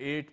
8।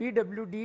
PWD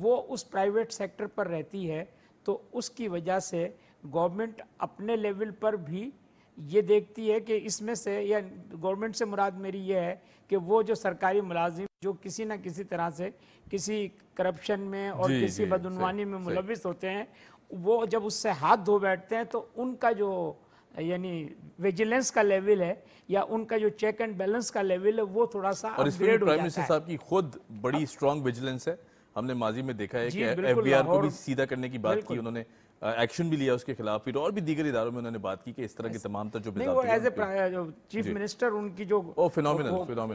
وہ اس private sector پر رہتی ہے تو اس کی وجہ سے گورنمنٹ اپنے لیول پر بھی یہ دیکھتی ہے کہ اس میں سے، یا گورنمنٹ سے مراد میری یہ ہے کہ وہ جو سرکاری ملازم جو کسی نہ کسی طرح سے کسی کرپشن میں اور کسی بدعنوانی میں ملوث ہوتے ہیں، وہ جب اس سے ہاتھ دھو بیٹھتے ہیں تو ان کا جو یعنی ویجیلنس کا لیول ہے یا ان کا جو چیک اینڈ بیلنس کا لیول ہے وہ تھوڑا سا اور اس میں اپگریڈ ہو پرائم جاتا منسٹر ہے. صاحب کی خود بڑی اسٹرانگ ویجیلنس ہے. ہم نے ماضی میں دیکھا ہے جی، کہ ایف بالکل، بی آر کو لاہور بھی سیدھا کرنے کی بات کی بالکل. انہوں نے، ایکشن بھی لیا اس کے خلاف، پھر اور بھی دیگر اداروں میں انہوں نے بات کی کہ اس طرح کے تمام تر جو نہیں، وہ ایز اے چیف منسٹر ان کی جو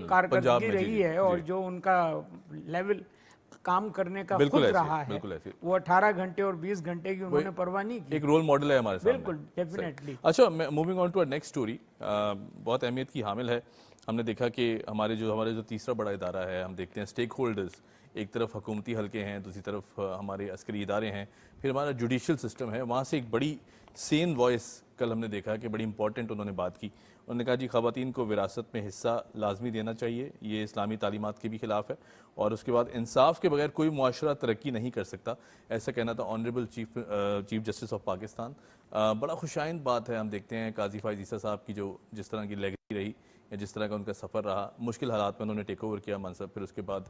کارکردگی رہی ہے اور جو ان کا لیول کام کرنے کا خود رہا ہے، وہ 18 گھنٹے اور 20 گھنٹے کی انہوں نے پرواہ نہیں کی. ایک رول ماڈل ہے ہمارے سامنے. بالکل، ڈیفینیٹلی. اچھا، moving on to next story, بہت اہمیت کی حامل ہے. ہم نے دیکھا کہ ہمارے جو تیسرا بڑا ادارہ ہے، ہم دیکھتے ہیں اسٹیک ہولڈرز، ایک طرف حکومتی حلقے ہیں، دوسری طرف ہمارے عسکری ادارے ہیں، پھر ہمارا جوڈیشل سسٹم ہے. وہاں سے ایک بڑی سین وائس کل ہم نے دیکھا کہ بڑی امپورٹنٹ انہوں نے بات کی. انہوں نے کہا جی خواتین کو وراثت میں حصہ لازمی دینا چاہیے، یہ اسلامی تعلیمات کے بھی خلاف ہے، اور اس کے بعد انصاف کے بغیر کوئی معاشرہ ترقی نہیں کر سکتا. ایسا کہنا تھا honourable chief justice of Pakistan. بڑا خوشائند بات ہے. ہم دیکھتے ہیں قاضی فائز عیسیٰ صاحب کی جو جس طرح کی لیگیسی رہی یا جس طرح کا ان کا سفر رہا، مشکل حالات میں انہوں نے ٹیک اوور کیا منصب. پھر اس کے بعد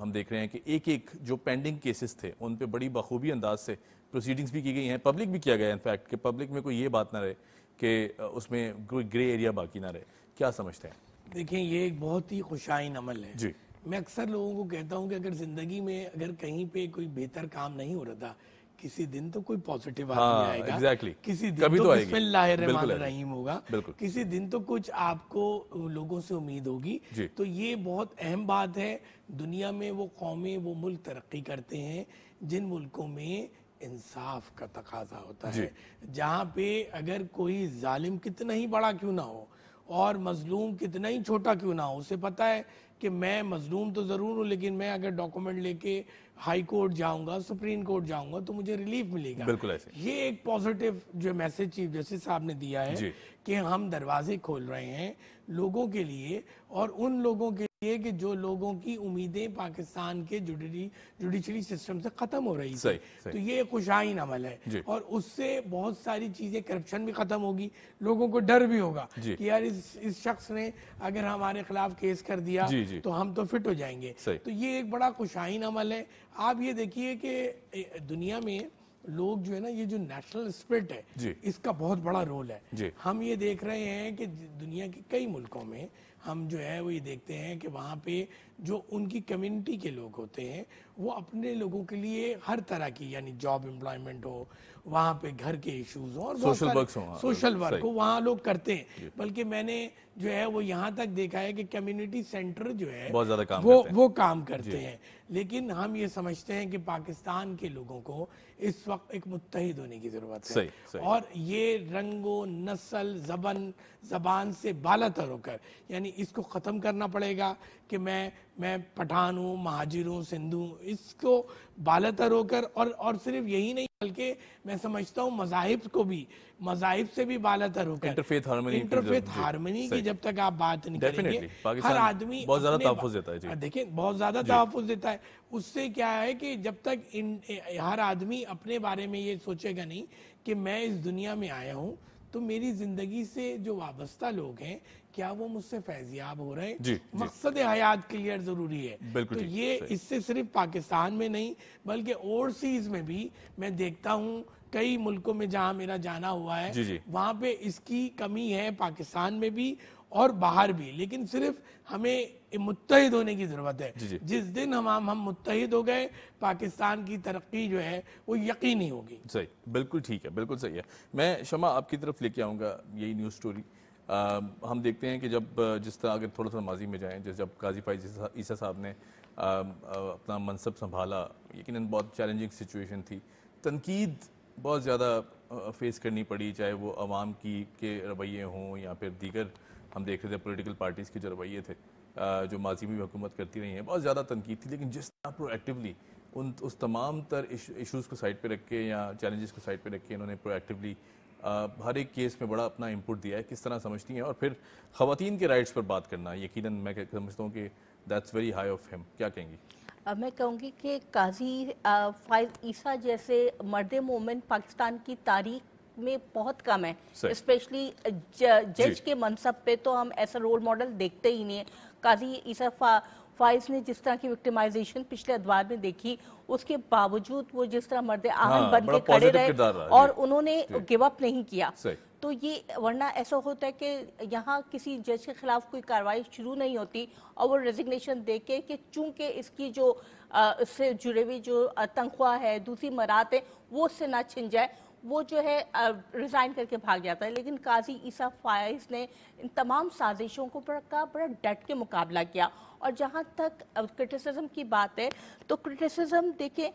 ہم دیکھ رہے ہیں کہ ایک جو پینڈنگ کیسز تھے ان پہ بڑی بخوبی انداز سے پروسیڈنگز بھی کی گئی ہیں، پبلک بھی کیا گیا ہے انفیکٹ، کہ پبلک میں کوئی یہ بات نہ رہے کہ اس میں کوئی گرے ایریا باقی نہ رہے. کیا سمجھتے ہیں؟ دیکھیں، یہ ایک بہت ہی خوشائن عمل ہے. جی، میں اکثر لوگوں کو کہتا ہوں کہ اگر زندگی میں اگر کہیں پہ کوئی بہتر کام نہیں ہو رہا تھا، کسی دن تو کوئی پوزیٹیو آدمی آئے گا، کسی دن تو بسم اللہ الرحمن الرحیم ہوگا، کسی دن تو کچھ آپ کو لوگوں سے امید ہوگی. تو یہ بہت اہم بات ہے. دنیا میں وہ قومیں، وہ ملک ترقی کرتے ہیں جن ملکوں میں انصاف کا تقاضا ہوتا ہے، جہاں پہ اگر کوئی ظالم کتنا ہی بڑا کیوں نہ ہو اور مظلوم کتنا ہی چھوٹا کیوں نہ ہو، اسے پتہ ہے کہ میں مظلوم تو ضرور ہوں، لیکن میں اگر ڈاکومنٹ لے کے ہائی کورٹ جاؤں گا، سپریم کورٹ جاؤں گا تو مجھے ریلیف ملے گا. بالکل ایسے. یہ ایک پازیٹیو جو میسج چیف جسٹس صاحب نے دیا ہے کہ ہم دروازے کھول رہے ہیں لوگوں کے لیے، اور ان لوگوں کے لیے کہ جو لوگوں کی امیدیں پاکستان کے جوڈیشری سسٹم سے ختم ہو رہی تھی. تو یہ خوشائن عمل ہے، اور اس سے بہت ساری چیزیں، کرپشن بھی ختم ہوگی، لوگوں کو ڈر بھی ہوگا کہ یار اس شخص نے اگر ہمارے خلاف کیس کر دیا تو ہم تو فٹ ہو جائیں گے. تو یہ ایک بڑا خوشائن عمل ہے. آپ یہ دیکھیے کہ دنیا میں لوگ جو ہے نا، یہ جو نیشنل اسپرٹ ہے اس کا بہت بڑا رول ہے. ہم یہ دیکھ رہے ہیں کہ دنیا کے کئی ملکوں میں ہم جو ہے وہ یہ دیکھتے ہیں کہ وہاں پہ جو ان کی کمیونٹی کے لوگ ہوتے ہیں وہ اپنے لوگوں کے لیے ہر طرح کی، یعنی جاب امپلائمنٹ ہو، وہاں پہ گھر کے ایشوز ہوں اور سوشل ورک ہو، وہاں لوگ کرتے ہیں. بلکہ میں نے جو ہے وہ یہاں تک دیکھا ہے کہ کمیونٹی سینٹر جو ہے وہ کام کرتے ہیں. لیکن ہم یہ سمجھتے ہیں کہ پاکستان کے لوگوں کو اس وقت ایک متحد ہونے کی ضرورت ہے، اور یہ رنگ و نسل زبان سے بالا تر ہو کر، یعنی اس کو ختم کرنا پڑے گا کہ میں پٹھان ہوں، مہاجر ہوں، سندھ ہوں. اس کو بالا تر ہو کر، اور صرف یہی نہیں بلکہ میں سمجھتا ہوں مذاہب سے بھی بالا تر ہو کر انٹرفیتھ ہارمنی کی جب تک آپ بات نہیں کریں گے، ہر آدمی بہت زیادہ تحفظ دیتا ہے. دیکھیں، بہت زیادہ تحفظ دیتا ہے. اس سے کیا ہے کہ جب تک ہر آدمی اپنے بارے میں یہ سوچے گا نہیں کہ میں اس دنیا میں آیا ہوں تو میری زندگی سے جو وابستہ لوگ ہیں کیا وہ مجھ سے فیضیاب ہو رہے ہیں، مقصد حیات کلیئر ضروری ہے. تو یہ اس سے صرف پاکستان میں نہیں بلکہ اوورسیز میں بھی میں دیکھتا ہوں، کئی ملکوں میں جہاں میرا جانا ہوا ہے وہاں پہ اس کی کمی ہے، پاکستان میں بھی اور باہر بھی. لیکن صرف ہمیں متحد ہونے کی ضرورت ہے. جس دن ہم متحد ہو گئے پاکستان کی ترقی جو ہے وہ یقینی ہوگی. صحیح، بالکل ٹھیک ہے، بالکل صحیح ہے. میں شمع آپ کی طرف لے کے آؤں گا یہی نیوز سٹوری. ہم دیکھتے ہیں کہ جب جس طرح اگر تھوڑا ماضی میں جائیں، جب قاضی فائز عیسیٰ صاحب نے اپنا منصب سنبھالا، یقیناً بہت چیلنجنگ سچویشن تھی، تنقید بہت زیادہ فیس کرنی پڑی، چاہے وہ عوام کے رویے ہوں یا پھر دیگر ہم دیکھ رہے تھے پولیٹیکل پارٹیز کے جو رویے تھے جو ماضی میں بھی حکومت کرتی رہی ہیں، بہت زیادہ تنقید تھی. لیکن جس طرح پرو ایکٹیولی اس تمام تر ایشوز کو سائڈ پہ رکھ کے یا چیلنجز کو سائڈ پہ رکھ کے انہوں نے پرو ایکٹیولی ہر ایک کیس میں بڑا اپنا انپٹ دیا ہے، کس طرح سمجھتی ہیں؟ اور پھر خواتین کے رائٹس پر بات کرنا، یقیناً میں سمجھتا ہوں کہ دیٹس ویری ہائی آف ہم. کیا کہیں گی؟ میں کہوں گی کہ قاضی فائز عیسیٰ جیسے مرد مومن پاکستان کی تاریخ میں بہت کم ہے، اسپیشلی جج کے منصب پہ تو ہم ایسا رول ماڈل دیکھتے ہی نہیں ہیں. قاضی عیسیٰ فائز نے جس طرح کی وکٹمائزیشن پچھلے ادوار میں دیکھی، اس کے باوجود وہ جس طرح مرد آہن بن کے کھڑے رہے اور انہوں نے گیو اپ نہیں کیا. تو یہ ورنہ ایسا ہوتا ہے کہ یہاں کسی جج کے خلاف کوئی کارروائی شروع نہیں ہوتی اور وہ ریزگنیشن دے کے کہ چونکہ اس کی جو اس سے جڑے ہوئی جو تنخواہ ہے، دوسری مراد ہے، وہ اس سے نہ چھن جائے، وہ جو ہے ریزائن کر کے بھاگ جاتا ہے. لیکن قاضی عیسیٰ فائز نے ان تمام سازشوں کو بڑا ڈٹ کے مقابلہ کیا. اور جہاں تک کرٹیسزم کی بات ہے تو کرٹیسزم دیکھیں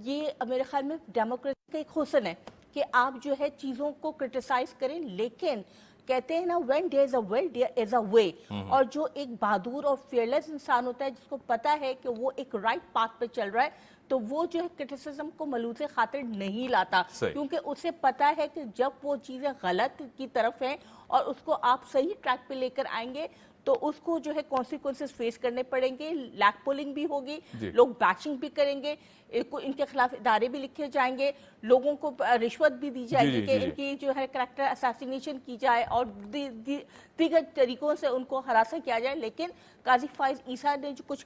یہ میرے خیال میں ڈیموکریسی کا ایک حسن ہے کہ آپ جو ہے چیزوں کو کرٹیسائز کریں، لیکن کہتے ہیں نا when there is a will there is a way. اور جو ایک بہادر اور فیئرلیس انسان ہوتا ہے جس کو پتا ہے کہ وہ ایک رائٹ پاتھ پہ چل رہا ہے، تو وہ جو ہے کرٹیسزم کو ملوث خاطر نہیں لاتا، کیونکہ اسے پتا ہے کہ جب وہ چیزیں غلط کی طرف ہیں اور اس کو آپ صحیح ٹریک پہ لے کر آئیں گے تو اس کو جو ہے کانسیکوینسز فیس کرنے پڑیں گے، لیک پولنگ بھی ہوگی، لوگ بیچنگ بھی کریں گے، ان کے خلاف ادارے بھی لکھے جائیں گے، لوگوں کو رشوت بھی دی جائے گی کہ ان کی جو ہے کریکٹر اساسینیشن کی جائے اور دیگر طریقوں سے ان کو ہراساں کیا جائے. لیکن قاضی فائز عیسیٰ نے جو کچھ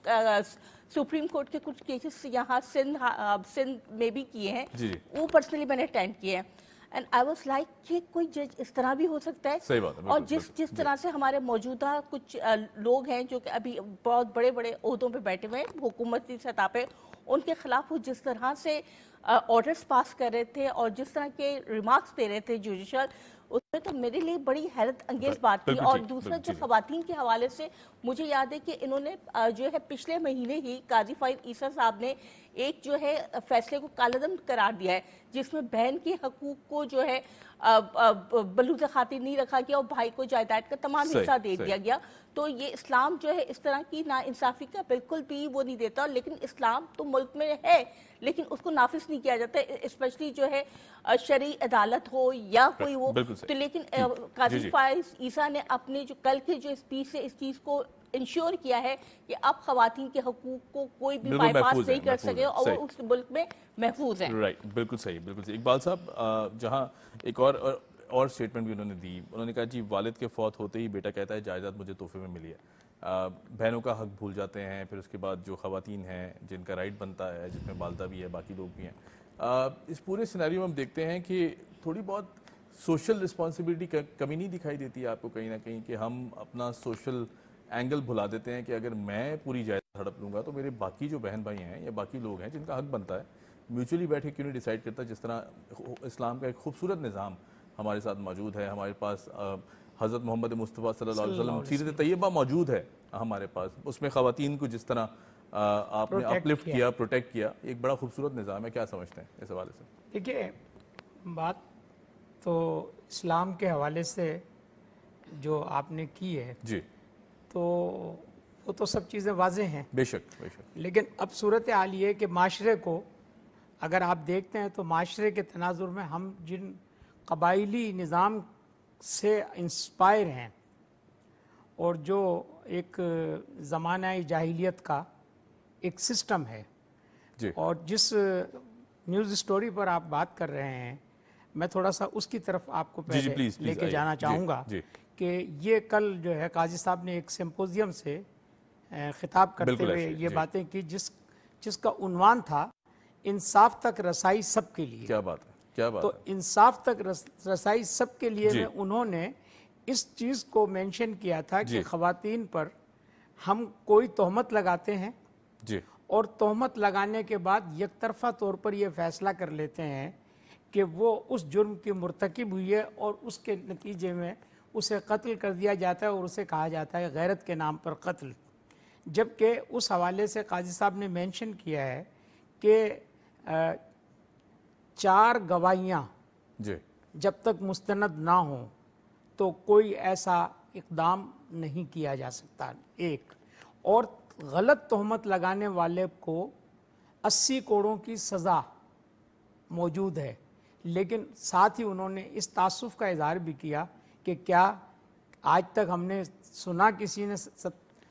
سپریم کورٹ کے کچھ کیسز یہاں سندھ میں بھی کیے ہیں، وہ پرسنلی میں نے اٹینڈ کیے ہیں. اینڈ آئی واز لائک کہ کوئی جج اس طرح بھی ہو سکتا ہے. اور جس طرح سے ہمارے موجودہ کچھ لوگ ہیں جو کہ ابھی بہت بڑے بڑے عہدوں پہ بیٹھے ہوئے ہیں حکومتی سطح پہ، ان کے خلاف وہ جس طرح سے آرڈرز پاس کر رہے تھے اور جس طرح کے ریمارکس دے رہے تھے جوڈیشل، اس میں تو میرے لیے بڑی حیرت انگیز بات تھی. اور دوسرا جو خواتین کے حوالے سے مجھے یاد ہے کہ انہوں نے جو ہے پچھلے مہینے ہی قاضی فائز عیسیٰ صاحب نے ایک جو ہے فیصلے کو کالعدم قرار دیا ہے جس میں بہن کے حقوق کو جو ہے بلوز خاطر نہیں رکھا گیا اور بھائی کو جائیداد کا تمام حصہ دے دیا گیا. تو یہ اسلام جو ہے اس طرح کی ناانصافی کا بالکل بھی وہ نہیں دیتا. لیکن اسلام تو ملک میں ہے لیکن اس کو نافذ نہیں کیا جاتا، اسپیشلی جو ہے شرعی عدالت ہو یا کوئی وہ تو. لیکن قاضی فائز عیسیٰ نے اپنے جو کل کے جو اسپیچ سے اس چیز کو انشور کیا ہے کہ اب خواتین کے حقوق کو کوئی بھی بائی پاس نہیں کر سکے اور وہ اس ملک میں محفوظ ہیں. رائٹ، بالکل صحیح، بالکل صحیح. اقبال صاحب، جہاں ایک اور سٹیٹمنٹ بھی انہوں نے دی، انہوں نے کہا جی والد کے فوت ہوتے ہی بیٹا کہتا ہے جائیداد مجھے تحفے میں ملی ہے. بہنوں کا حق بھول جاتے ہیں، پھر اس کے بعد جو خواتین ہیں جن کا رائٹ بنتا ہے، جس میں والدہ بھی ہے، باقی لوگ بھی ہیں. اس پورے سینیریو میں ہم دیکھتے ہیں کہ تھوڑی بہت سوشل رسپانسبلٹی کا کمی نہیں دکھائی دیتی آپ کو کہیں نہ کہیں کہ ہم اپنا سوشل اینگل بھلا دیتے ہیں کہ اگر میں پوری جائیداد ہڑپ لوں گا تو میرے باقی جو بہن بھائی ہیں یا باقی لوگ ہیں جن کا حق بنتا ہے میوچولی بیٹھ کے کیوں نہیں ڈیسائیڈ کرتا. جس طرح اسلام کا ایک خوبصورت نظام ہمارے ساتھ موجود ہے، ہمارے پاس حضرت محمد مصطفیٰ صلی اللہ علیہ وسلم سیرت طیبہ موجود ہے ہمارے پاس، اس میں خواتین کو جس طرح آپ نے اپلفٹ کیا، پروٹیکٹ کیا، ایک بڑا خوبصورت نظام ہے. کیا سمجھتے ہیں اس حوالے سے؟ دیکھیے، بات تو اسلام کے حوالے سے جو آپ نے کی ہے جی تو وہ تو سب چیزیں واضح ہیں، بے شک بے شک. لیکن اب صورتحال یہ کہ معاشرے کو اگر آپ دیکھتے ہیں تو معاشرے کے تناظر میں ہم جن قبائلی نظام سے انسپائر ہیں اور جو ایک زمانہ جاہلیت کا ایک سسٹم ہے جی، اور جس نیوز سٹوری پر آپ بات کر رہے ہیں میں تھوڑا سا اس کی طرف آپ کو پہلے لے کے جانا چاہوں گا کہ یہ کل جو ہے قاضی صاحب نے ایک سمپوزیم سے خطاب کرتے ہوئے یہ باتیں کی جس کا عنوان تھا انصاف تک رسائی سب کے لیے. کیا بات ہے، کیا بات. تو انصاف تک رسائی سب کے لیے میں انہوں نے اس چیز کو مینشن کیا تھا کہ خواتین پر ہم کوئی تہمت لگاتے ہیں اور تہمت لگانے کے بعد یک طرفہ طور پر یہ فیصلہ کر لیتے ہیں کہ وہ اس جرم کی مرتکب ہوئی ہے اور اس کے نتیجے میں اسے قتل کر دیا جاتا ہے اور اسے کہا جاتا ہے غیرت کے نام پر قتل. جبکہ اس حوالے سے قاضی صاحب نے مینشن کیا ہے کہ 4 گواہیاں جب تک مستند نہ ہوں تو کوئی ایسا اقدام نہیں کیا جا سکتا. ایک اور غلط تہمت لگانے والے کو 80 کوڑوں کی سزا موجود ہے. لیکن ساتھ ہی انہوں نے اس تعصب کا اظہار بھی کیا کہ کیا آج تک ہم نے سنا کسی نے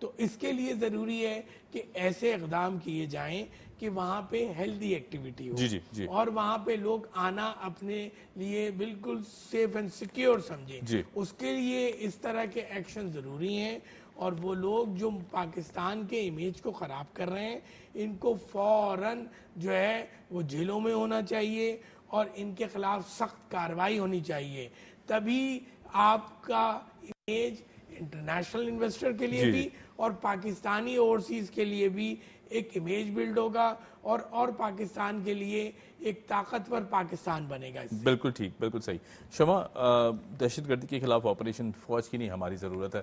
تو اس کے لیے ضروری ہے کہ ایسے اقدام کیے جائیں کہ وہاں پہ ہیلدی ایکٹیویٹی ہو اور وہاں پہ لوگ آنا اپنے لیے بالکل سیف اینڈ سیکیور سمجھیں. اس کے لیے اس طرح کے ایکشن ضروری ہیں اور وہ لوگ جو پاکستان کے امیج کو خراب کر رہے ہیں ان کو فوراً جو ہے وہ جیلوں میں ہونا چاہیے اور ان کے خلاف سخت کارروائی ہونی چاہیے. تبھی آپ کا امیج انٹرنیشنل انویسٹر کے لیے بھی اور پاکستانی اوورسیز کے لیے بھی ایک امیج بلڈ ہوگا اور پاکستان کے لیے ایک طاقتور پاکستان بنے گا. بالکل ٹھیک, بالکل صحیح. شمع, دہشت گردی کے خلاف آپریشن فوج کی نہیں ہماری ضرورت ہے.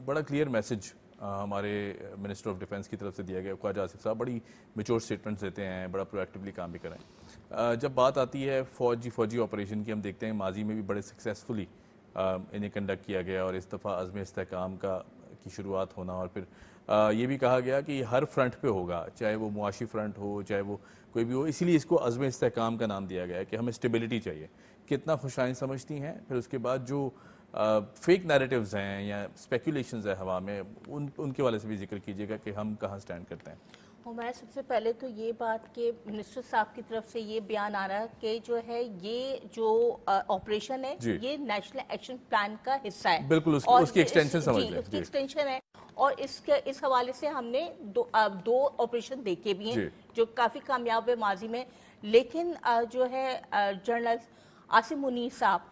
بڑا کلیئر میسج ہمارے منسٹر آف ڈیفنس کی طرف سے دیا گیا. خواجہ آصف صاحب بڑی میچور سٹیٹمنٹس دیتے ہیں, بڑا پرو ایکٹیولی کام بھی کریں. جب بات آتی ہے فوجی آپریشن کی, ہم دیکھتے ہیں ماضی میں بھی بڑے سکسیسفلی انہیں کنڈکٹ کیا گیا اور اس دفعہ عزم استحکام کی شروعات ہونا, اور پھر یہ بھی کہا گیا کہ یہ ہر فرنٹ پہ ہوگا, چاہے وہ معاشی فرنٹ ہو چاہے وہ کوئی بھی ہو. اسی لیے اس کو عزم استحکام کا نام دیا گیا ہے کہ ہمیں اسٹیبلٹی چاہیے. کتنا خوشائن سمجھتی ہیں؟ پھر اس کے بعد جو فیک نیریٹیوز ہیں یا اسپیکولیشنز ہیں ہوا میں, ان کے والے سے بھی ذکر کیجیے گا کہ ہم کہاں سٹینڈ کرتے ہیں. میں سب سے پہلے تو یہ بات کہ منسٹر صاحب کی طرف سے یہ بیان آ رہا ہے کہ جو ہے یہ جو آپریشن ہے یہ نیشنل ایکشن پلان کا حصہ ہے. بالکل اس کی ایکسٹینشن سمجھ لیں. اس کی ایکسٹینشن ہے اور اس حوالے سے ہم نے دو آپریشن دیکھے بھی ہیں جو کافی کامیاب ہے ماضی میں. لیکن جو ہے جنرل عاصم منیر صاحب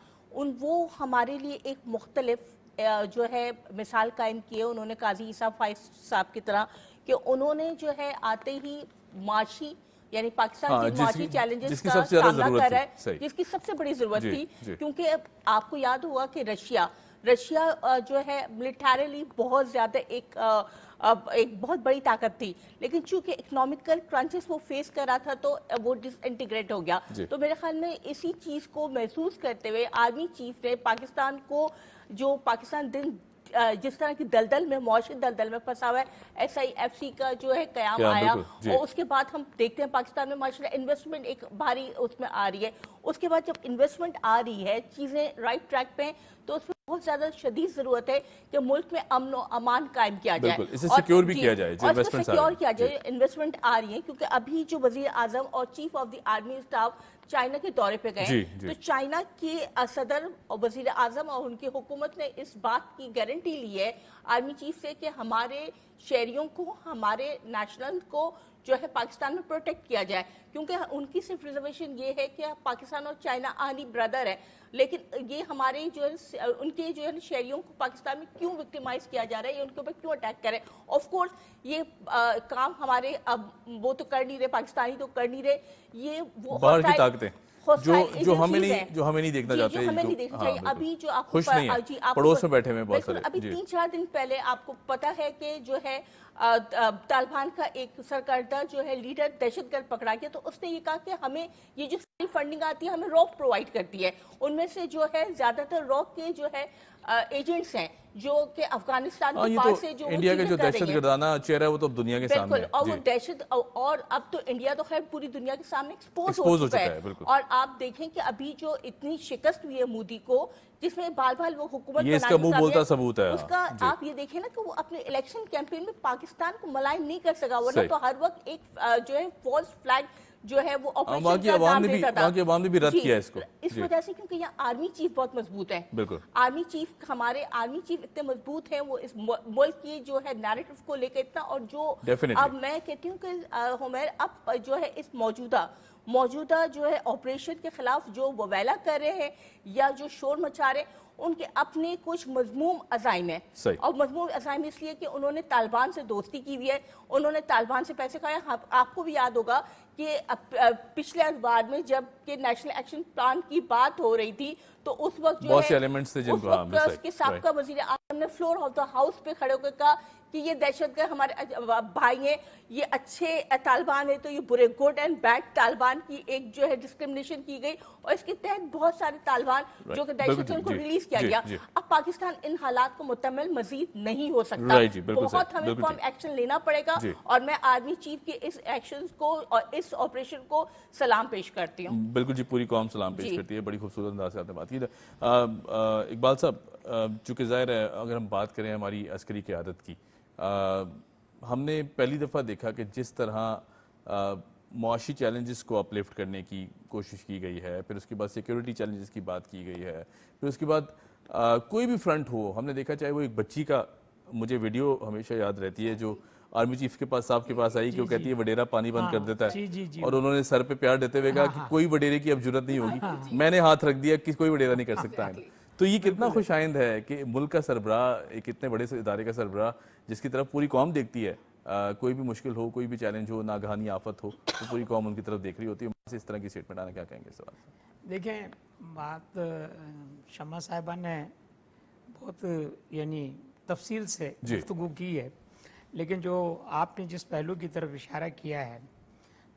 وہ ہمارے لیے ایک مختلف جو ہے مثال قائم کی ہے. انہوں نے قاضی عیسیٰ فائز صاحب کی طرح کہ انہوں نے جو ہے آتے ہی معاشی یعنی پاکستان کی معاشی چیلنجز کا سامنا کر رہا ہے جس کی سب سے بڑی ضرورت تھی. کیونکہ آپ کو یاد ہوا کہ رشیا جو ہے ملیٹریلی بہت زیادہ ایک بہت بڑی طاقت تھی, لیکن چونکہ اکنامیکل کرنچز وہ فیس کر رہا تھا تو وہ ڈس انٹیگریٹ ہو گیا. تو میرے خیال میں اسی چیز کو محسوس کرتے ہوئے آرمی چیف نے پاکستان کو, جو پاکستان جس طرح کی دلدل میں معاشی دلدل میں پھنسا ہوا ہے, SIFC کا جو ہے قیام آیا اور اس کے بعد ہم دیکھتے ہیں پاکستان میں ماشاءاللہ انویسٹمنٹ ایک بھاری اس میں آ رہی ہے. اس کے بعد جب انویسٹمنٹ آ رہی ہے, چیزیں رائٹ ٹریک پہ ہیں, تو اس میں بہت زیادہ شدید ضرورت ہے کہ ملک میں امن و امان قائم کیا جائے اور سیکیور کیا جائے. انویسٹمنٹ آ رہی ہے کیونکہ ابھی جو وزیر اعظم اور chief of the army staff China کے دورے پہ گئے تو چائنا کے صدر اور وزیر اعظم اور ان کی حکومت نے اس بات کی گارنٹی لی ہے آرمی چیف سے کہ ہمارے شہریوں کو, ہمارے نیشنل کو جو ہے پاکستان میں پروٹیکٹ کیا جائے. کیونکہ ان کی صرف ریزرویشن یہ ہے کہ پاکستان اور چائنا آنی برادر ہے, لیکن یہ ہمارے جو ہے ان کے جو ہے شہریوں کو پاکستان میں کیوں وکٹیمائز کیا جا رہا ہے, ان کے اوپر کیوں اٹیک کرے. آف کورس یہ کام ہمارے اب وہ تو کر نہیں رہے, پاکستانی تو کر نہیں رہے, یہ وہ باہر کی طاقتیں جو ہمیں نہیں دیکھنا چاہتے, ہمیں نہیں دیکھنا چاہیے. ابھی جو آپ پڑوس میں بیٹھے ہوئے بہت سارے, ابھی 3-4 دن پہلے آپ کو پتا ہے کہ جو ہے طالبان کا ایک سرکردہ جو ہے لیڈر دہشت گرد پکڑا گیا, تو اس نے یہ کہا کہ ہمیں یہ جو فنڈنگ آتی ہے ہمیں روک پرووائڈ کرتی ہے. ان میں سے جو ہے زیادہ تر روک کے جو ہے ایجنٹس ہیں جو کہ افغانستان کے پاس سے جو انڈیا کا جو دہشت گردانہ چہرہ ہے وہ تو دنیا کے سامنے ہے. اور وہ دہشت, اور اب تو انڈیا تو خیر پوری دنیا کے سامنے ایکسپوز ہو چکا ہے. اور آپ دیکھیں کہ ابھی جو اتنی شکست ہوئی ہے مودی کو, جس میں بال بال وہ حکومت یہ اس کا منہ بولتا ثبوت ہے, اس کا آپ یہ دیکھیں نا کہ وہ اپنے الیکشن کیمپین میں پاکستان کو ملائم نہیں کر سکا, ورنہ تو ہر وقت ایک جو ہے فالس فلیگ جو ہے وہ آپریشن کا نام دیتا تھا. عوام نے بھی رد کیا اس کو اس وجہ سے کیونکہ یہاں آرمی چیف بہت مضبوط ہے. آرمی چیف, ہمارے آرمی چیف اتنے مضبوط ہیں, وہ اس ملک کی جو ہے نیریٹو کو لے کے اتنا, اور جو اب میں کہتی ہوں کہ حمیر اب جو ہے اس موجودہ جو ہے آپریشن کے خلاف جو وویلا کر رہے ہیں یا جو شور مچا رہے ہیں, ان کے اپنے کچھ مضموم عزائم ہیں. اور مضموم عزائم اس لیے کہ انہوں نے طالبان سے دوستی کی ہوئی ہے, انہوں نے طالبان سے پیسے کھائے. آپ کو بھی یاد ہوگا کہ پچھلے اتوار میں جب کہ نیشنل ایکشن پلان کی بات ہو رہی تھی تو اس وقت جو ہے اس کے سابقہ وزیر اعظم نے فلور آف دا ہاؤس پہ کھڑے ہو کے کہا کہ یہ دہشت گرد ہمارے بھائی ہیں, یہ اچھے طالبان ہیں تو یہ برے, گڈ اینڈ بیڈ طالبان کی ایک جو ہے ڈسکرمنیشن کی گئی, اور اس کے تحت بہت سارے طالبان جو کہ دہشت گرد کو ریلیز کیا گیا. اب پاکستان ان حالات کو متحمل مزید نہیں ہو سکتا, بہت ہمیں فرم ایکشن لینا پڑے گا. اور میں آرمی چیف کے اس ایکشن کو اور اس آپریشن کو سلام پیش کرتی ہوں. بالکل جی, پوری قوم سلام پیش کرتی ہے. بڑی خوبصورت انداز سے آپ نے بات کی. اقبال صاحب, چونکہ ظاہر ہے اگر ہم بات کریں ہماری عسکری قیادت کی, ہم نے پہلی دفعہ دیکھا کہ جس طرح معاشی چیلنجز کو اپلفٹ کرنے کی کوشش کی گئی ہے، پھر اس کے بعد سیکیورٹی چیلنجز کی بات کی گئی ہے، پھر اس کے بعد کوئی بھی فرنٹ ہو، ہم نے دیکھا چاہے وہ ایک بچی کا، مجھے ویڈیو ہمیشہ یاد رہتی ہے جو آرمی چیف کے پاس صاحب کے پاس آئی کہ وہ کہتی ہے وڈیرا پانی بند کر دیتا ہے، اور انہوں نے سر پہ پیار دیتے ہوئے کہا کہ کوئی وڈیرے کی اب جرت نہیں ہوگی، میں نے ہاتھ رکھ دیا کہ کوئی وڈیرا نہیں کر سکتا ہے. تو یہ کتنا خوش آئند ہے کہ ملک کا سربراہ، ایک اتنے بڑے ادارے کا سربراہ جس کی طرف پوری قوم دیکھتی ہے، کوئی بھی مشکل ہو، کوئی بھی چیلنج ہو، ناگہانی آفت ہو، تو پوری قوم ان کی طرف دیکھ رہی ہوتی ہے. اس طرح کی اسٹیٹمنٹ آنا کیا کہیں گے سوال؟ دیکھیں، بات شمع صاحبہ نے بہت یعنی تفصیل سے گفتگو کی ہے، لیکن جو آپ نے جس پہلو کی طرف اشارہ کیا ہے،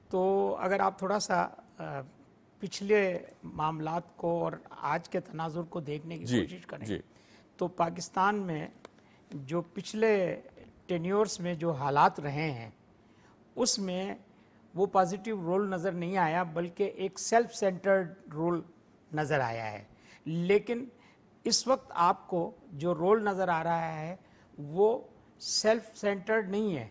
تو اگر آپ تھوڑا سا پچھلے معاملات کو اور آج کے تناظر کو دیکھنے کی کوشش کریں تو پاکستان میں جو پچھلے ٹینیورز میں جو حالات رہے ہیں اس میں وہ پازیٹیو رول نظر نہیں آیا، بلکہ ایک سیلف سینٹرڈ رول نظر آیا ہے. لیکن اس وقت آپ کو جو رول نظر آ رہا ہے وہ سیلف سینٹرڈ نہیں ہے،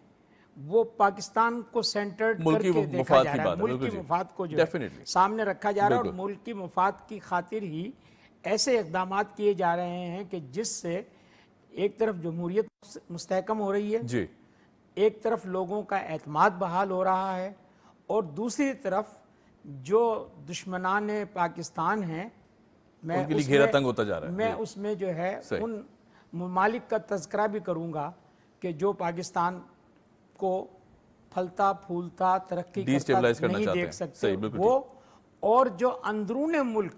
وہ پاکستان کو سینٹرڈ کر کے دیکھا جا رہا ہے، ملک کی مفاد کو جو سامنے رکھا جا رہا ہے، اور ملک کی مفاد کی خاطر ہی ایسے اقدامات کیے جا رہے ہیں کہ جس سے ایک طرف جمہوریت مستحکم ہو رہی ہے، ایک طرف لوگوں کا اعتماد بحال ہو رہا ہے، اور دوسری طرف جو دشمنان پاکستان ہیں میں اس میں جو ہے ان ممالک کا تذکرہ بھی کروں گا کہ جو پاکستان کو پھلتا پھولتا ترقی کرتا نہیں دیکھ سکتے وہ، اور جو اندرون ملک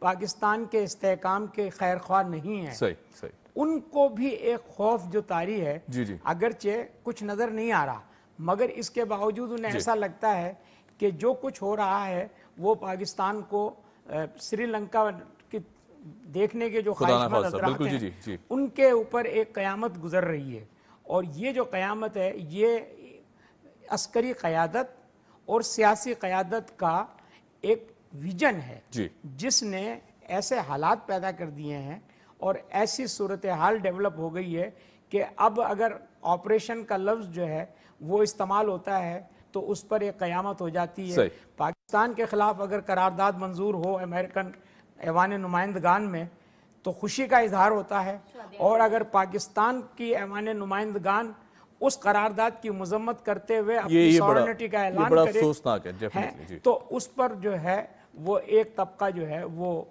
پاکستان کے استحکام کے خیر خواہ نہیں ہیں، ان کو بھی ایک خوف جو طاری ہے، اگرچہ کچھ نظر نہیں آ رہا، مگر اس کے باوجود انہیں ایسا لگتا ہے کہ جو کچھ ہو رہا ہے وہ پاکستان کو سری لنکا کی دیکھنے کے جو خواہشمند حضرات ہیں ان کے اوپر ایک قیامت گزر رہی ہے. اور یہ جو قیامت ہے یہ عسکری قیادت اور سیاسی قیادت کا ایک ویژن ہے جس نے ایسے حالات پیدا کر دیے ہیں اور ایسی صورتحال ڈیولپ ہو گئی ہے کہ اب اگر آپریشن کا لفظ جو ہے وہ استعمال ہوتا ہے تو اس پر ایک قیامت ہو جاتی ہے. پاکستان کے خلاف اگر قرارداد منظور ہو امریکن ایوان نمائندگان میں تو خوشی کا اظہار ہوتا ہے، اور اگر پاکستان کی ایوان نمائندگان اس قرارداد کی مذمت کرتے ہوئے اپنی سورنٹی کا اعلان کرے تو اس پر جو ہے وہ ایک طبقہ جو ہے وہ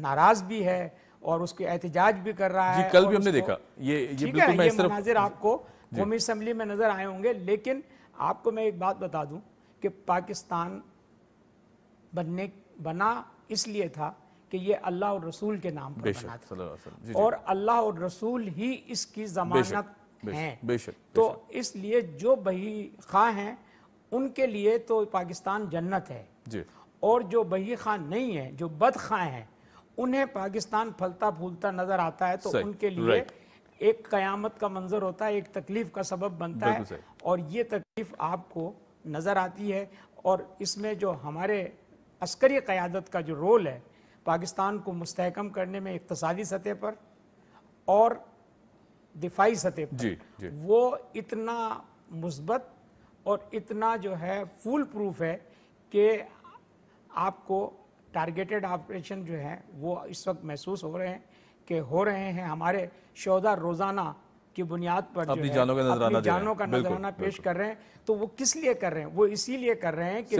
ناراض بھی ہے اور اس کے احتجاج بھی کر رہا ہے. کل بھی ہم نے دیکھا یہ مناظر آپ کو قومی اسمبلی میں نظر آئے ہوں گے. لیکن آپ کو میں ایک بات بتا دوں کہ پاکستان بنا اس لیے تھا کہ یہ اللہ اور رسول کے نام پر بنا تھا، اور اللہ اور رسول ہی اس کی ضمانت ہیں. تو اس لیے جو بہی خواہ ہیں ان کے لیے تو پاکستان جنت ہے، اور جو بہی خواہ نہیں ہیں، جو بد خواہ ہیں، انہیں پاکستان پھلتا پھولتا نظر آتا ہے تو ان کے لیے ایک قیامت کا منظر ہوتا ہے، ایک تکلیف کا سبب بنتا ہے. اور یہ تکلیف آپ کو نظر آتی ہے. اور اس میں جو ہمارے عسکری قیادت کا جو رول ہے پاکستان کو مستحکم کرنے میں اقتصادی سطح پر اور دفاعی سطح پر وہ اتنا مثبت اور اتنا جو ہے فول پروف ہے کہ آپ کو ٹارگیٹڈ آپریشن جو ہے وہ اس وقت محسوس ہو رہے ہیں. ہمارے شہداء روزانہ کی بنیاد پر اپنی جانوں کا نذرانہ پیش کر رہے ہیں. تو وہ کس لیے کر رہے ہیں؟ وہ اسی لیے کر رہے ہیں کہ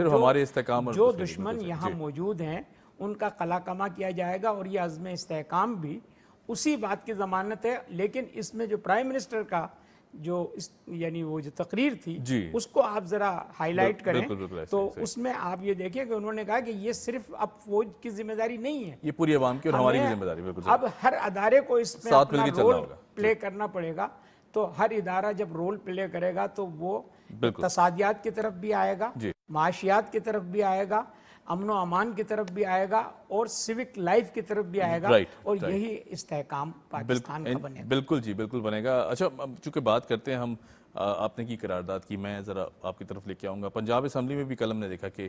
جو دشمن یہاں موجود ہیں ان کا قلع کما کیا جائے گا، اور یہ عزم استحکام بھی اسی بات کی ضمانت ہے. لیکن اس میں جو پرائم منسٹر کا جو یعنی وہ جو تقریر تھی اس کو آپ ذرا ہائی لائٹ کریں تو اس میں آپ یہ دیکھیں کہ انہوں نے کہا کہ یہ صرف اب فوج کی ذمہ داری نہیں ہے، یہ پوری عوام کی اور ہماری بھی ذمہ داری. اب ہر ادارے کو اس میں اپنا رول پلے کرنا پڑے گا. تو ہر ادارہ جب رول پلے کرے گا تو وہ اقتصادیات کی طرف بھی آئے گا، معاشیات کی طرف بھی آئے گا. امن و امان کی طرف بھی آئے گا اور سیوک لائف کی طرف بھی آئے گا اور یہی استحکام پاکستان کا بنے گا. بالکل جی بالکل بنے گا. اچھا چونکہ بات کرتے ہیں ہم, آپ نے کی قرارداد کی, میں ذرا آپ کی طرف لے کے آؤں گا. پنجاب اسمبلی میں بھی کل ہم نے دیکھا کہ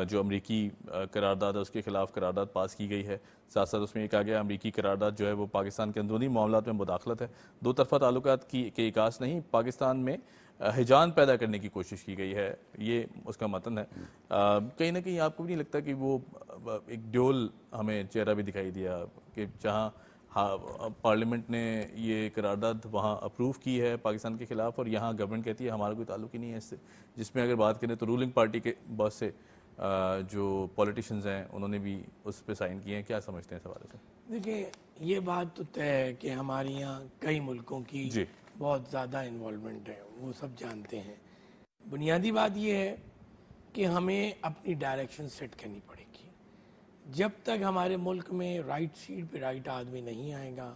جو امریکی قرارداد ہے اس کے خلاف قرارداد پاس کی گئی ہے. ساتھ ساتھ اس میں یہ کہا گیا امریکی قرارداد جو ہے وہ پاکستان کے اندرونی معاملات میں مداخلت ہے, دو طرفہ تعلقات کے عکاس نہیں, پاکستان میں ہیجان پیدا کرنے کی کوشش کی گئی ہے, یہ اس کا متن ہے. کہیں نہ کہیں آپ کو بھی نہیں لگتا کہ وہ ایک ڈیول ہمیں چہرہ بھی دکھائی دیا کہ جہاں پارلیمنٹ نے یہ قرارداد وہاں اپروو کی ہے پاکستان کے خلاف, اور یہاں گورنمنٹ کہتی ہے ہمارا کوئی تعلق ہی نہیں ہے اس سے, جس میں اگر بات کریں تو رولنگ پارٹی کے بہت سے جو پولیٹیشنز ہیں انہوں نے بھی اس پہ سائن کیے ہیں. کیا سمجھتے ہیں اس حوالے سے؟ دیکھیں یہ بات تو طے ہے کہ ہمارے یہاں کئی ملکوں کی بہت زیادہ انوالومنٹ ہے, وہ سب جانتے ہیں. بنیادی بات یہ ہے کہ ہمیں اپنی ڈائریکشن سیٹ کرنی پڑے گی. جب تک ہمارے ملک میں رائٹ سیٹ پہ رائٹ آدمی نہیں آئے گا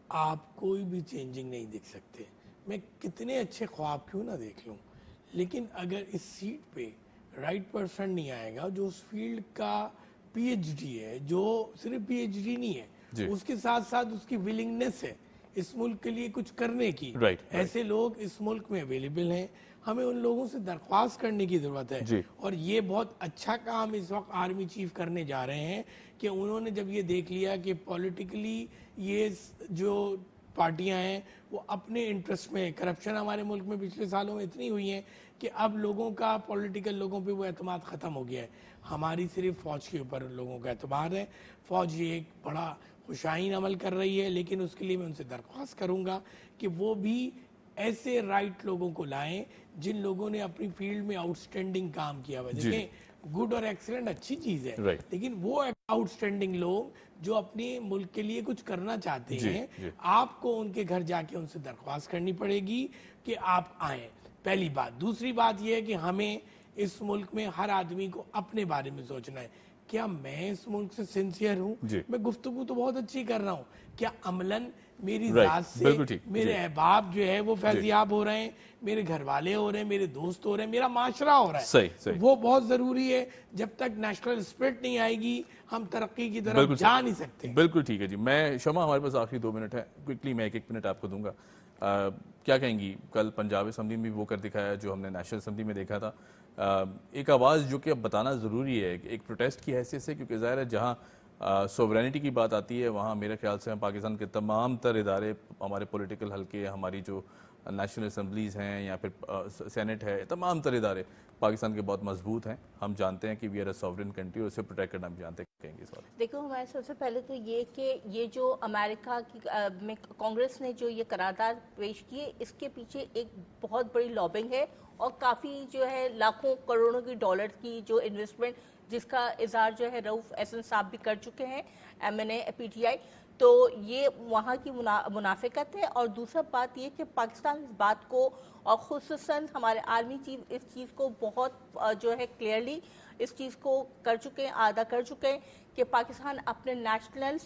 آپ کوئی بھی چینجنگ نہیں دیکھ سکتے. میں کتنے اچھے خواب کیوں نہ دیکھ لوں, لیکن اگر اس سیٹ پہ رائٹ پرسن نہیں آئے گا جو اس فیلڈ کا پی ایچ ڈی ہے, جو صرف پی ایچ ڈی نہیں ہے, اس کے ساتھ ساتھ اس کی ولنگنس ہے اس ملک کے لیے کچھ کرنے کی, ایسے لوگ اس ملک میں اویلیبل ہیں. ہمیں ان لوگوں سے درخواست کرنے کی ضرورت ہے. اور یہ بہت اچھا کام اس وقت آرمی چیف کرنے جا رہے ہیں کہ انہوں نے جب یہ دیکھ لیا کہ پولیٹیکلی یہ جو پارٹیاں ہیں وہ اپنے انٹرسٹ میں, کرپشن ہمارے ملک میں پچھلے سالوں میں اتنی ہوئی ہیں کہ اب لوگوں کا پولیٹیکل لوگوں پہ وہ اعتماد ختم ہو گیا ہے. ہماری صرف فوج کے اوپر لوگوں کا اعتماد ہے. فوج یہ ایک بڑا خوشائن عمل کر رہی ہے, لیکن اس کے لیے میں ان سے درخواست کروں گا کہ وہ بھی ایسے رائٹ لوگوں کو لائیں جن لوگوں نے اپنی فیلڈ میں آؤٹ اسٹینڈنگ کام کیا ہوا. دیکھیں گڈ اور ایکسلنٹ اچھی چیز ہے, لیکن وہ آؤٹ اسٹینڈنگ لوگ جو اپنے ملک کے لیے کچھ کرنا چاہتے ہیں آپ کو ان کے گھر جا کے ان سے درخواست کرنی پڑے گی کہ آپ آئیں. پہلی بات. دوسری بات یہ ہے کہ ہمیں اس ملک میں ہر آدمی کو اپنے بارے میں سوچنا ہے. کیا میں اس ملک سے سنسیئر ہوں؟ میں گفتگو تو بہت اچھی کر رہا ہوں, کیا عملاً میری ذات سے میرے احباب جو ہے وہ فیضیاب ہو رہے ہیں, میرے گھر والے ہو رہے ہیں, میرے دوست ہو رہے ہیں, میرا معاشرہ ہو رہا ہے؟ وہ بہت ضروری ہے. جب تک نیشنل اسپرٹ نہیں آئے گی ہم ترقی کی طرف جا نہیں سکتے. بالکل ٹھیک ہے جی. میں شمع, ہمارے پاس آخری 2 منٹ ہے, کوئکلی میں 1 منٹ آپ کو دوں گا. کیا کہیں گی, کل پنجاب اسمبلی میں بھی وہ کر دکھایا جو ہم نے نیشنل اسمبلی میں دیکھا تھا, ایک آواز جو کہ اب بتانا ضروری ہے ایک پروٹیسٹ کی حیثیت سے, کیونکہ ظاہر ہے جہاں سوورینٹی کی بات آتی ہے وہاں میرے خیال سے پاکستان کے تمام تر ادارے, ہمارے پولیٹیکل حلقے, ہماری جو نیشنل اسمبلیز ہیں یا پھر سینٹ ہے, تمام تر ادارے پاکستان کے بہت مضبوط ہیں. ہم جانتے ہیں کہ we are a sovereign country, اور اسے پروٹیکٹ کرنا بھی جانتے ہیں. کہیں گے اس بات؟ دیکھو ہمارے سب سے پہلے تو یہ کہ یہ جو امریکہ کی میں کانگریس نے جو یہ قرارداد پیش کی ہے اس کے پیچھے ایک بہت بڑی لابنگ ہے, اور کافی جو ہے لاکھوں کروڑوں کی ڈالر کی جو انویسٹمنٹ جس کا اظہار جو ہے رؤف احسن صاحب بھی کر چکے ہیں, MNA PTI. تو یہ وہاں کی منافقت ہے. اور دوسرا بات یہ کہ پاکستان اس بات کو, اور خصوصاً ہمارے آرمی چیف اس چیز کو بہت جو ہے کلیئرلی اس چیز کو کر چکے ہیں, ادا کر چکے ہیں کہ پاکستان اپنے نیشنل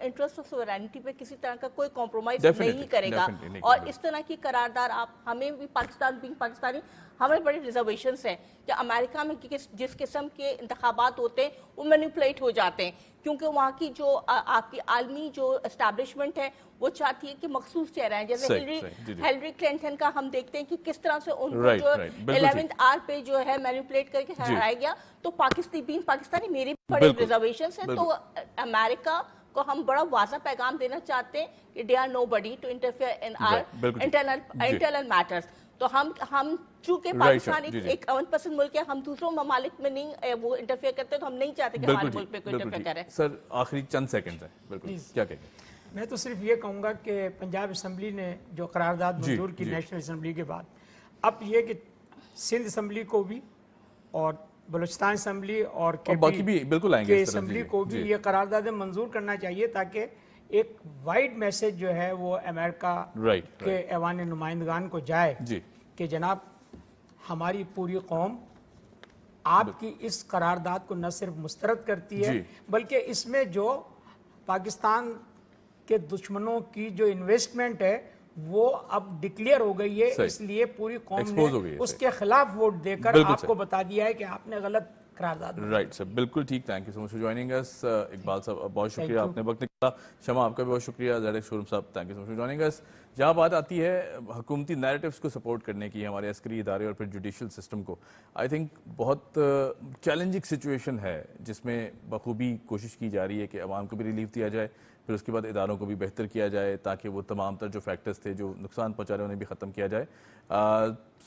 انٹرسٹ اور سوورینٹی پہ کسی طرح کا کوئی کمپرومائز نہیں کرے گا. اور اس طرح کی قرارداد آپ ہمیں بھی پاکستانی ہمیں بڑی ریزرویشنز ہیں کہ امریکہ میں جس قسم کے انتخابات ہوتے ہیں وہ مینیپولیٹ ہو جاتے ہیں, کیونکہ وہاں کی جو آپ کی عالمی جو اسٹیبلشمنٹ ہے وہ چاہتی ہے کہ مخصوص چہرہ ہیں, جیسے ہیلری کلنٹن کا ہم دیکھتے ہیں کہ کس طرح سے ان کو جو 11th آر پہ جو ہے مینیپولیٹ کر کے ہرایا گیا. تو پاکستانی میری بڑے ریزرویشنز ہیں. تو امریکہ کو ہم بڑا واضح پیغام دینا چاہتے ہیں کہ they are nobody to interfere in our internal matters. تو ہم چونکہ پاکستان ایک امن پسند ملک ہے, ہم دوسروں ممالک میں نہیں وہ انٹرفیئر کرتے, تو ہم نہیں چاہتے کہ ہمارے ملک پہ کوئی انٹرفیئر کرے. سر آخری چند سیکنڈ ہیں, بالکل کیا کہیں گے؟ میں تو صرف یہ کہوں گا کہ پنجاب اسمبلی نے جو قرارداد منظور کی نیشنل اسمبلی کے بعد, اب یہ کہ سندھ اسمبلی کو بھی اور بلوچستان اسمبلی اور باقی بھی بالکل آئیں گے اسمبلی کو بھی یہ قراردادیں منظور کرنا چاہیے, تاکہ ایک وائڈ میسج جو ہے وہ امریکہ کے ایوان نمائندگان کو جائے کہ جناب ہماری پوری قوم آپ کی اس قرارداد کو نہ صرف مسترد کرتی ہے بلکہ اس میں جو پاکستان کے دشمنوں کی جو انویسٹمنٹ ہے وہ اب ڈکلیئر ہو گئی ہے, اس لیے پوری قوم نے اس کے خلاف ووٹ دے کر آپ کو بتا دیا ہے کہ آپ نے غلط قرارداد. رائٹ سر, بالکل ٹھیک. Thank you so much for joining us. Iqbal sahab بہت شکریہ, آپ نے وقت نکالا. شمع آپ کا بھی بہت شکریہ. زیڈ شورم sahab thank you so much for joining us. جہاں بات آتی ہے حکومتی نیریٹیوز کو سپورٹ کرنے کی, ہمارے عسکری ادارے اور پھر جوڈیشل سسٹم کو, آئی تھنک بہت چیلنجنگ سچویشن ہے جس میں بخوبی کوشش کی جا رہی ہے کہ عوام کو بھی ریلیف دیا جائے, پھر اس کے بعد اداروں کو بھی بہتر کیا جائے تاکہ وہ تمام تر جو فیکٹرز تھے جو نقصان پہنچا رہے ہیں انہیں بھی ختم کیا جائے.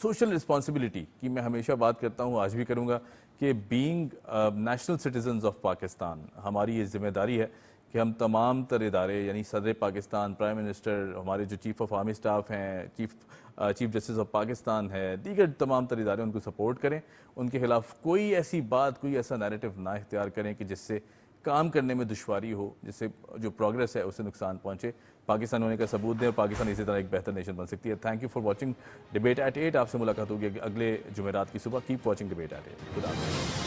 سوشل رسپانسبلٹی کی میں ہمیشہ بات کرتا ہوں, آج بھی کروں گا, کہ being national citizens of Pakistan ہماری یہ ذمہ داری ہے کہ ہم تمام تر ادارے یعنی صدر پاکستان, پرائم منسٹر, ہمارے جو چیف آف آرمی سٹاف ہیں, چیف جسٹس آف پاکستان ہے, دیگر تمام تر ادارے ان کو سپورٹ کریں. ان کے خلاف کوئی ایسی بات, کوئی ایسا نیریٹو نہ اختیار کریں کہ جس سے کام کرنے میں دشواری ہو, جس سے جو پروگریس ہے اسے نقصان پہنچے. پاکستان ہونے کا ثبوت دیں اور پاکستان اسی طرح ایک بہتر نیشن بن سکتی ہے. Thank you for watching debate at 8. آپ سے ملاقات ہوگی اگلے جمعرات کی صبح. Keep watching debate at 8. خدا حافظ.